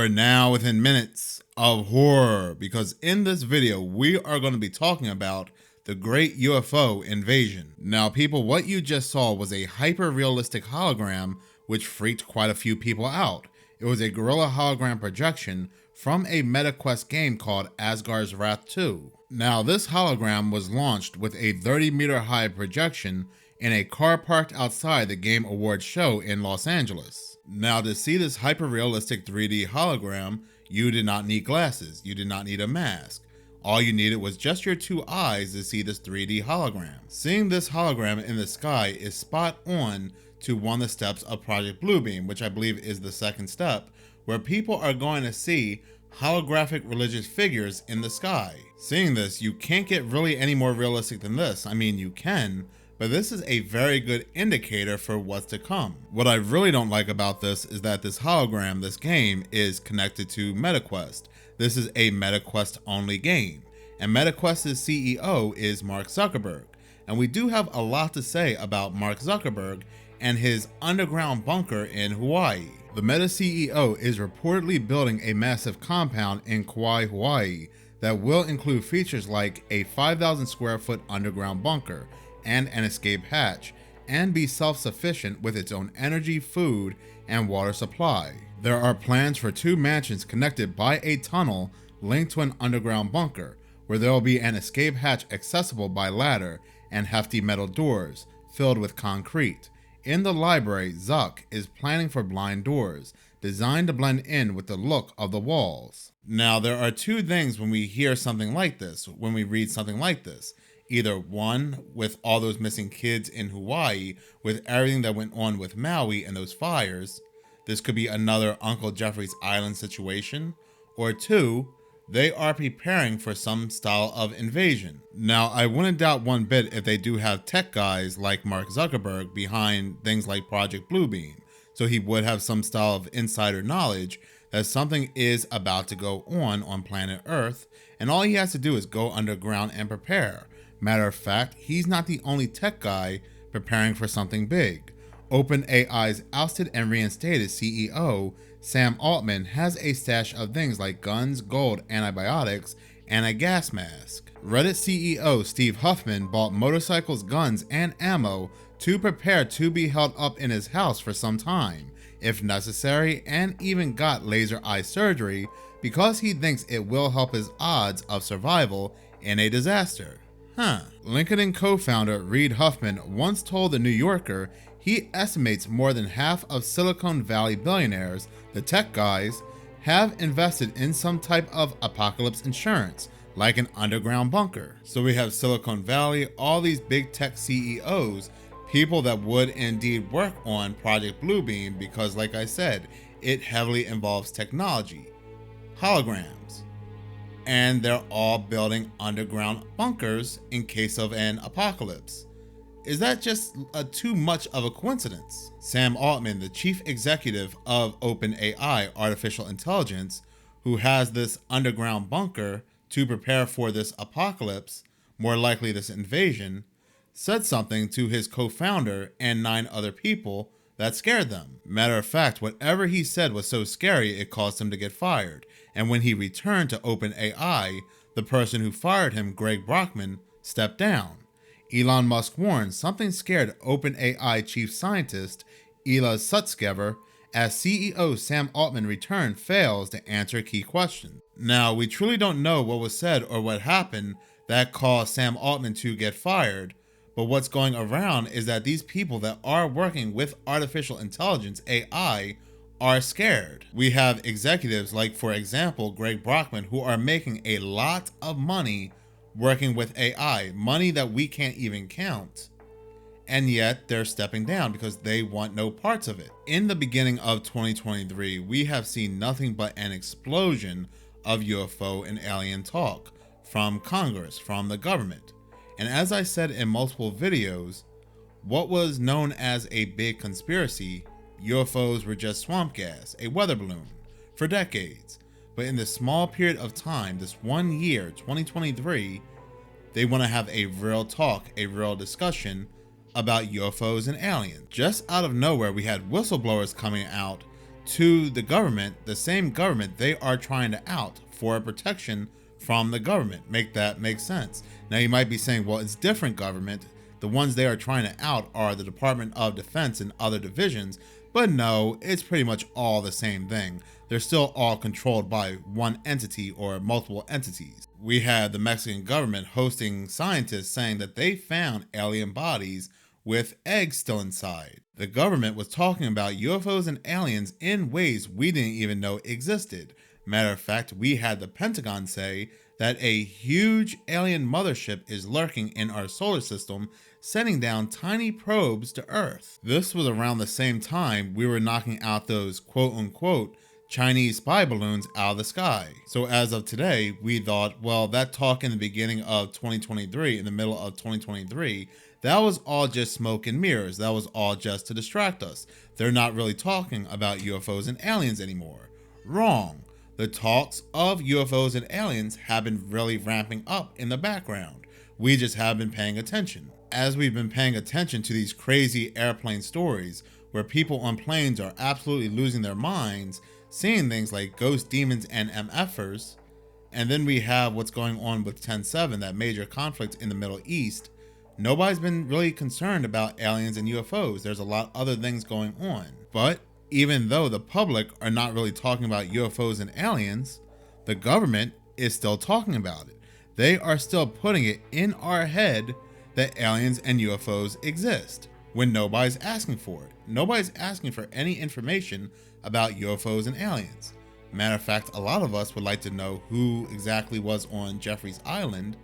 are now within minutes of horror, because in this video we are going to be talking about the great UFO invasion. Now people, what you just saw was a hyper-realistic hologram which freaked quite a few people out. It was a gorilla hologram projection from a MetaQuest game called Asgard's Wrath 2. Now this hologram was launched with a 30-meter high projection in a car parked outside the Game Awards show in Los Angeles. Now to see this hyper-realistic 3D hologram, you did not need glasses, you did not need a mask. All you needed was just your two eyes to see this 3D hologram. Seeing this hologram in the sky is spot on to one of the steps of Project Bluebeam, which I believe is the second step, where people are going to see holographic religious figures in the sky. Seeing this, you can't get really any more realistic than this. I mean, you can, but this is a very good indicator for what's to come. What I really don't like about this is that this hologram, this game, is connected to MetaQuest. This is a MetaQuest only game, and MetaQuest's CEO is Mark Zuckerberg. And we do have a lot to say about Mark Zuckerberg and his underground bunker in Hawaii. The Meta CEO is reportedly building a massive compound in Kauai, Hawaii that will include features like a 5,000 square foot underground bunker and an escape hatch, and be self-sufficient with its own energy, food, and water supply. There are plans for 2 mansions connected by a tunnel linked to an underground bunker, where there will be an escape hatch accessible by ladder and hefty metal doors filled with concrete. In the library, Zuck is planning for blind doors, designed to blend in with the look of the walls. Now, there are 2 things when we hear something like this, when we read something like this. Either one, with all those missing kids in Hawaii, with everything that went on with Maui and those fires, this could be another Uncle Jeffrey's Island situation. Or 2, they are preparing for some style of invasion. Now, I wouldn't doubt one bit if they do have tech guys like Mark Zuckerberg behind things like Project Bluebeam, so he would have some style of insider knowledge that something is about to go on planet Earth, and all he has to do is go underground and prepare. Matter of fact, he's not the only tech guy preparing for something big. OpenAI's ousted and reinstated CEO, Sam Altman, has a stash of things like guns, gold, antibiotics, and a gas mask. Reddit CEO Steve Huffman bought motorcycles, guns, and ammo to prepare to be held up in his house for some time, if necessary, and even got laser eye surgery because he thinks it will help his odds of survival in a disaster. LinkedIn co-founder Reid Hoffman once told The New Yorker he estimates more than half of Silicon Valley billionaires, the tech guys, have invested in some type of apocalypse insurance, like an underground bunker. So we have Silicon Valley, all these big tech CEOs, people that would indeed work on Project Bluebeam because, like I said, it heavily involves technology, holograms, and they're all building underground bunkers in case of an apocalypse. Is that just too much of a coincidence? Sam Altman, the chief executive of OpenAI Artificial Intelligence, who has this underground bunker to prepare for this apocalypse, more likely this invasion, said something to his co-founder and 9 other people that scared them. Matter of fact, whatever he said was so scary it caused him to get fired. And when he returned to OpenAI, the person who fired him, Greg Brockman, stepped down. Elon Musk warned something scared OpenAI chief scientist Ilya Sutskever as CEO Sam Altman returned fails to answer key questions. Now, we truly don't know what was said or what happened that caused Sam Altman to get fired, but what's going around is that these people that are working with artificial intelligence, AI, are scared. We have executives like, for example, Greg Brockman, who are making a lot of money working with AI, money that we can't even count, and yet they're stepping down because they want no parts of it. In the beginning of 2023, we have seen nothing but an explosion of UFO and alien talk from Congress, from the government. And as I said in multiple videos, what was known as a big conspiracy, UFOs were just swamp gas, a weather balloon, for decades. But in this small period of time, this 1 year, 2023, they want to have a real talk, a real discussion about UFOs and aliens. Just out of nowhere, we had whistleblowers coming out to the government, the same government they are trying to out for protection from the government. Make that make sense? Now you might be saying, well, it's different government. The ones they are trying to out are the Department of Defense and other divisions, but no, it's pretty much all the same thing. They're still all controlled by one entity or multiple entities. We had the Mexican government hosting scientists saying that they found alien bodies with eggs still inside. The government was talking about UFOs and aliens in ways we didn't even know existed. Matter of fact, we had the Pentagon say that a huge alien mothership is lurking in our solar system, sending down tiny probes to Earth. This was around the same time we were knocking out those quote-unquote Chinese spy balloons out of the sky. So as of today, we thought, well, that talk in the beginning of 2023, in the middle of 2023, that was all just smoke and mirrors. That was all just to distract us. They're not really talking about UFOs and aliens anymore. Wrong. The talks of UFOs and aliens have been really ramping up in the background. We just haven't been paying attention. As we've been paying attention to these crazy airplane stories where people on planes are absolutely losing their minds, seeing things like ghost demons and MFers, and then we have what's going on with 10/7, that major conflict in the Middle East, nobody's been really concerned about aliens and UFOs. There's a lot other things going on. But even though the public are not really talking about UFOs and aliens, the government is still talking about it. They are still putting it in our head that aliens and UFOs exist when nobody's asking for it. Nobody's asking for any information about UFOs and aliens. Matter of fact, a lot of us would like to know who exactly was on Jeffrey's Island,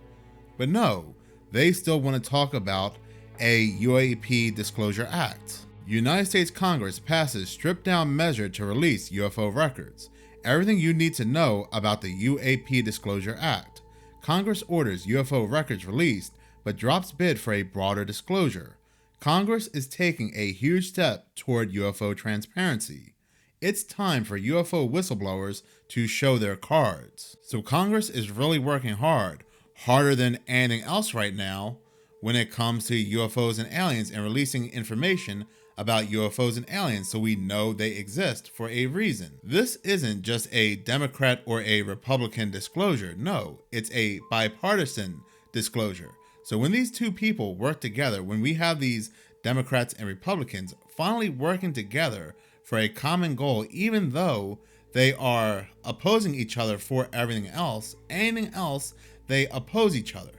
but no, they still want to talk about a UAP Disclosure Act. United States Congress passes stripped down measure to release UFO records. Everything you need to know about the UAP Disclosure Act. Congress orders UFO records released, but drops bid for a broader disclosure. Congress is taking a huge step toward UFO transparency. It's time for UFO whistleblowers to show their cards. So Congress is really working hard, harder than anything else right now, when it comes to UFOs and aliens and releasing information about UFOs and aliens so we know they exist for a reason. This isn't just a Democrat or a Republican disclosure. No, it's a bipartisan disclosure. So when these two people work together, when we have these Democrats and Republicans finally working together for a common goal, even though they are opposing each other for everything else, anything else, they oppose each other.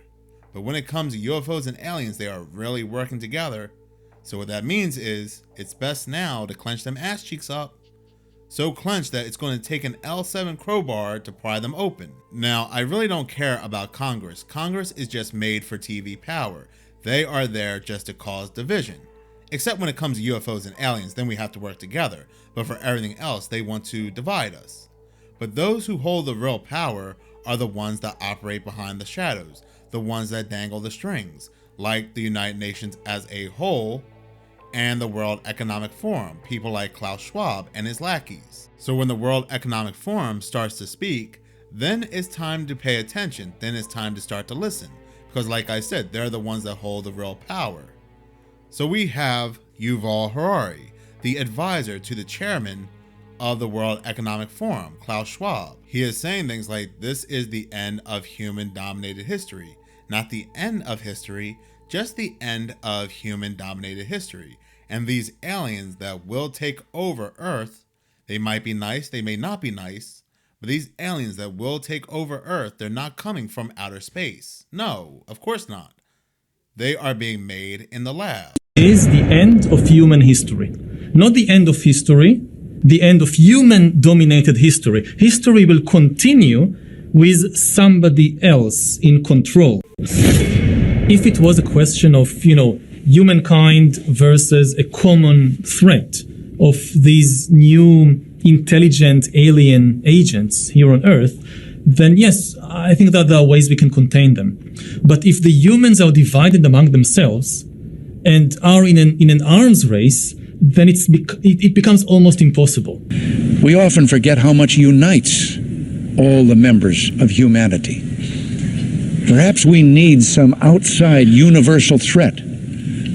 But when it comes to UFOs and aliens, they are really working together. So what that means is it's best now to clench them ass cheeks up. So clenched that it's going to take an L7 crowbar to pry them open. Now, I really don't care about Congress. Congress is just made for TV power. They are there just to cause division. Except when it comes to UFOs and aliens, then we have to work together. But for everything else, they want to divide us. But those who hold the real power are the ones that operate behind the shadows, the ones that dangle the strings, like the United Nations as a whole and the World Economic Forum, people like Klaus Schwab and his lackeys. So when the World Economic Forum starts to speak, then it's time to pay attention, then it's time to start to listen. Because like I said, they're the ones that hold the real power. So we have Yuval Harari, the advisor to the chairman of the World Economic Forum, Klaus Schwab. He is saying things like, this is the end of human-dominated history. Not the end of history, just the end of human-dominated history. And these aliens that will take over Earth, they might be nice, they may not be nice, but these aliens that will take over Earth, they're not coming from outer space. No, of course not. They are being made in the lab. Is the end of human history. Not the end of history, the end of human-dominated history. History will continue with somebody else in control. If it was a question of, humankind versus a common threat of these new intelligent alien agents here on Earth, then yes, I think that there are ways we can contain them. But if the humans are divided among themselves and are in an arms race, then it becomes almost impossible. We often forget how much unites all the members of humanity. Perhaps we need some outside universal threat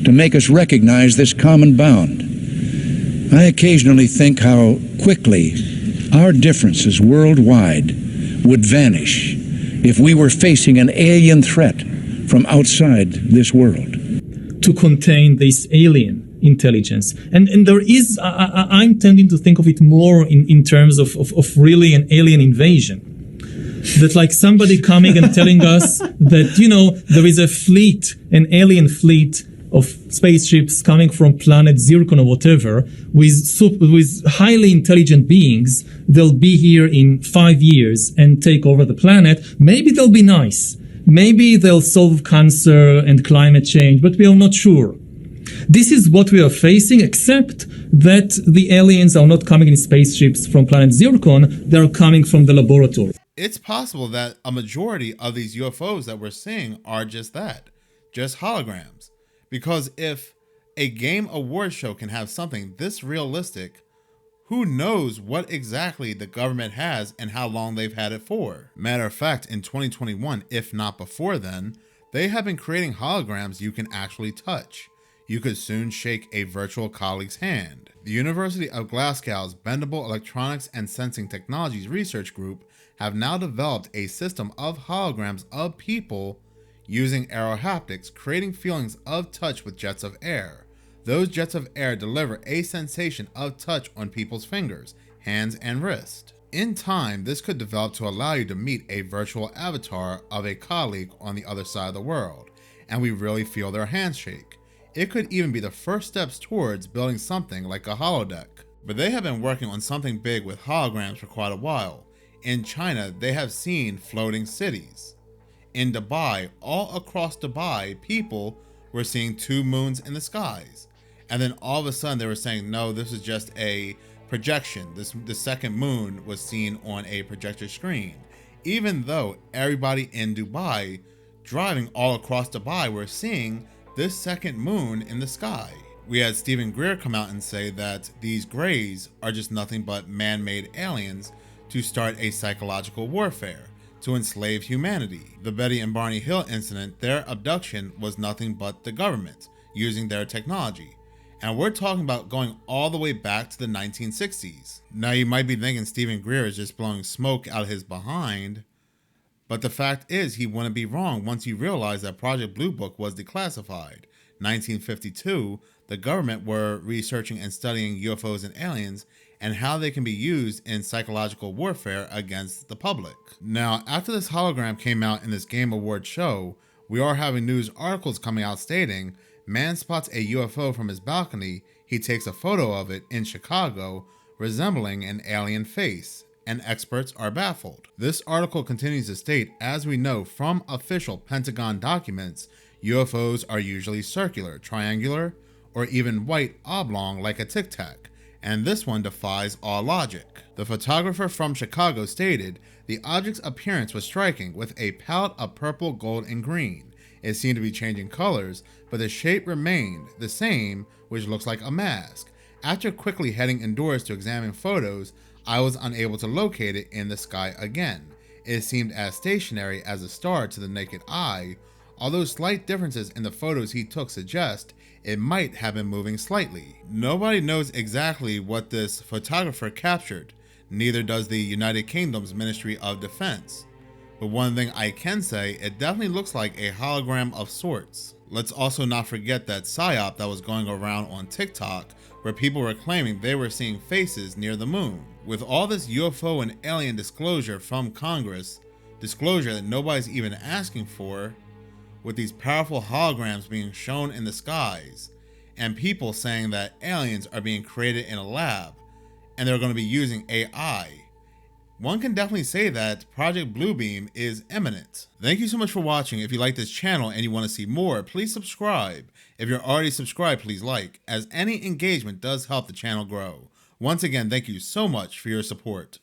to make us recognize this common bound. I occasionally think how quickly our differences worldwide would vanish if we were facing an alien threat from outside this world. To contain this alien intelligence. And there is, I'm tending to think of it more in terms of really an alien invasion. That like somebody coming and telling us that, you know, there is a fleet, an alien fleet of spaceships coming from planet Zircon or whatever, with highly intelligent beings. They'll be here in 5 years and take over the planet. Maybe they'll be nice. Maybe they'll solve cancer and climate change, but we are not sure. This is what we are facing, except that the aliens are not coming in spaceships from planet Zircon. They're coming from the laboratory. It's possible that a majority of these UFOs that we're seeing are just that, just holograms. Because if a game award show can have something this realistic, who knows what exactly the government has and how long they've had it for. Matter of fact, in 2021, if not before then, they have been creating holograms you can actually touch. You could soon shake a virtual colleague's hand. The University of Glasgow's Bendable Electronics and Sensing Technologies Research Group have now developed a system of holograms of people using aerohaptics, creating feelings of touch with jets of air. Those jets of air deliver a sensation of touch on people's fingers, hands, and wrist. In time, this could develop to allow you to meet a virtual avatar of a colleague on the other side of the world, and we really feel their handshake. It could even be the first steps towards building something like a holodeck. But they have been working on something big with holograms for quite a while. In China, they have seen floating cities. In Dubai, all across Dubai, people were seeing 2 moons in the skies. And then all of a sudden they were saying, no, this is just a projection. The second moon was seen on a projector screen. Even though everybody in Dubai, driving all across Dubai, were seeing this second moon in the sky. We had Stephen Greer come out and say that these grays are just nothing but man-made aliens to start a psychological warfare, to enslave humanity. The Betty and Barney Hill incident, their abduction was nothing but the government using their technology. And we're talking about going all the way back to the 1960s. Now you might be thinking Stephen Greer is just blowing smoke out of his behind, but the fact is he wouldn't be wrong once you realize that Project Blue Book was declassified. 1952, the government were researching and studying UFOs and aliens and how they can be used in psychological warfare against the public. Now, after this hologram came out in this Game Award show, we are having news articles coming out stating, man spots a UFO from his balcony, he takes a photo of it in Chicago, resembling an alien face, and experts are baffled. This article continues to state, as we know from official Pentagon documents, UFOs are usually circular, triangular, or even white oblong like a tic-tac, and this one defies all logic. The photographer from Chicago stated, the object's appearance was striking with a palette of purple, gold, and green. It seemed to be changing colors, but the shape remained the same, which looks like a mask. After quickly heading indoors to examine photos, I was unable to locate it in the sky again. It seemed as stationary as a star to the naked eye, although slight differences in the photos he took suggest it might have been moving slightly. Nobody knows exactly what this photographer captured, neither does the United Kingdom's Ministry of Defense. But one thing I can say, it definitely looks like a hologram of sorts. Let's also not forget that PSYOP that was going around on TikTok, where people were claiming they were seeing faces near the moon. With all this UFO and alien disclosure from Congress, disclosure that nobody's even asking for, with these powerful holograms being shown in the skies, and people saying that aliens are being created in a lab, and they're going to be using AI, one can definitely say that Project Bluebeam is imminent. Thank you so much for watching. If you like this channel and you want to see more, please subscribe. If you're already subscribed, please like, as any engagement does help the channel grow. Once again, thank you so much for your support.